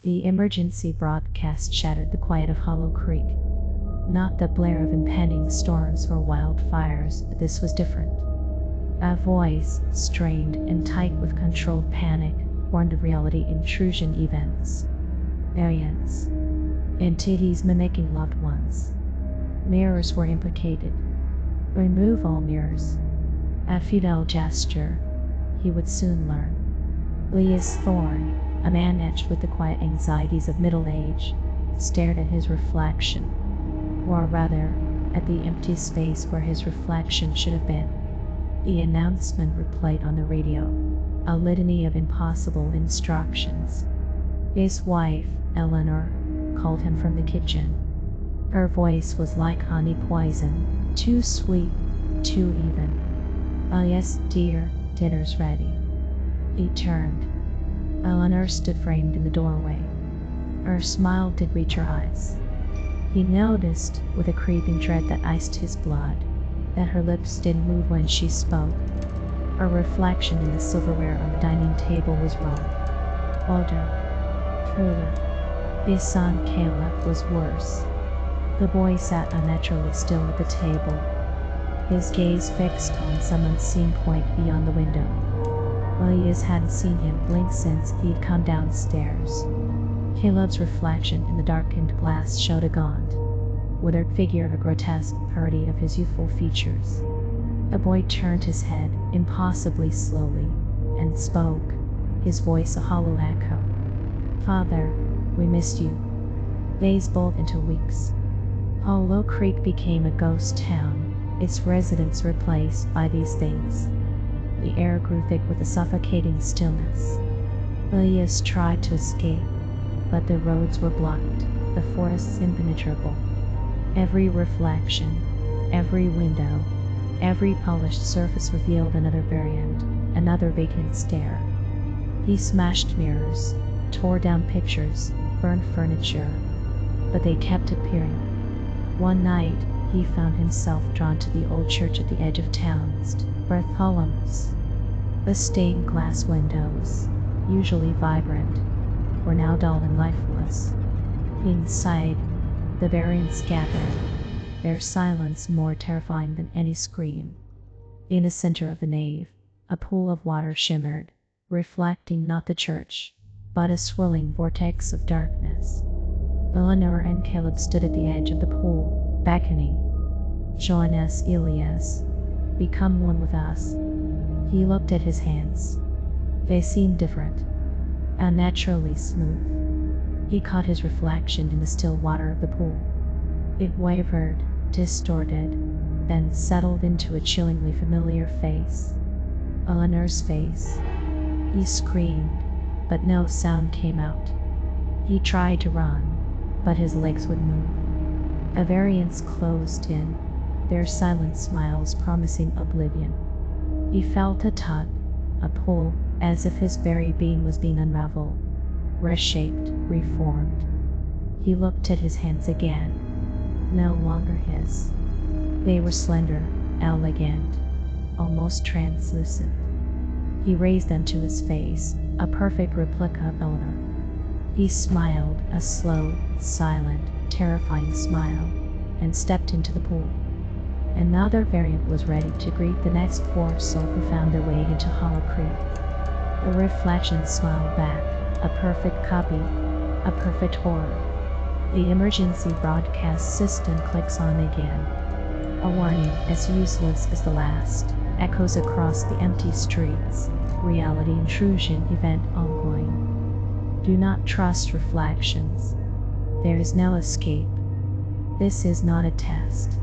The emergency broadcast shattered the quiet of Hollow Creek. Not the blare of impending storms or wildfires, but this was different. A voice, strained and tight with controlled panic, warned of reality intrusion events. Aliens. Entities mimicking loved ones. Mirrors were implicated. Remove all mirrors. A futile gesture. He would soon learn. Elias Thorne, a man etched with the quiet anxieties of middle age, stared at his reflection. Or rather, at the empty space where his reflection should have been. The announcement replayed on the radio, a litany of impossible instructions. His wife, Eleanor, called him from the kitchen. Her voice was like honey poison, too sweet, too even. "Oh yes, dear, dinner's ready." He turned. Eleanor stood framed in the doorway. Her smile did reach her eyes. He noticed, with a creeping dread that iced his blood, that her lips didn't move when she spoke. Her reflection in the silverware on the dining table was wrong. Older. Truer. His son Caleb was worse. The boy sat unnaturally still at the table, his gaze fixed on some unseen point beyond the window. Elias hadn't seen him blink since he'd come downstairs. Caleb's reflection in the darkened glass showed a gaunt, withered figure, a grotesque parody of his youthful features. The boy turned his head, impossibly slowly, and spoke, his voice a hollow echo. "Father, we missed you." Days bowled into weeks. Hollow Creek became a ghost town, its residents replaced by these things. The air grew thick with a suffocating stillness. Elias tried to escape, but the roads were blocked, the forests impenetrable. Every reflection, every window, every polished surface revealed another variant, another vacant stare. He smashed mirrors, tore down pictures, burned furniture, but they kept appearing. One night, he found himself drawn to the old church at the edge of town, Bartholomew's. The stained glass windows, usually vibrant, were now dull and lifeless. Inside, the variants gathered, their silence more terrifying than any scream. In the center of the nave, a pool of water shimmered, reflecting not the church, but a swirling vortex of darkness. Eleanor and Caleb stood at the edge of the pool, beckoning. "Join us, Elias. Become one with us." He looked at his hands. They seemed different, unnaturally smooth. He caught his reflection in the still water of the pool. It wavered, distorted, then settled into a chillingly familiar face. Eleanor's face. He screamed, but no sound came out. He tried to run, but his legs would move. A variance closed in, their silent smiles promising oblivion. He felt a tug, a pull, as if his very being was being unraveled, reshaped, reformed. He looked at his hands again. No longer his. They were slender, elegant, almost translucent. He raised them to his face, a perfect replica of Eleanor. He smiled, a slow, silent, terrifying smile, and stepped into the pool. Another variant was ready to greet the next poor soul who found their way into Hollow Creek. The reflection smiled back, a perfect copy, a perfect horror. The emergency broadcast system clicks on again. A warning as useless as the last echoes across the empty streets. Reality intrusion event ongoing. Do not trust reflections. There is no escape. This is not a test.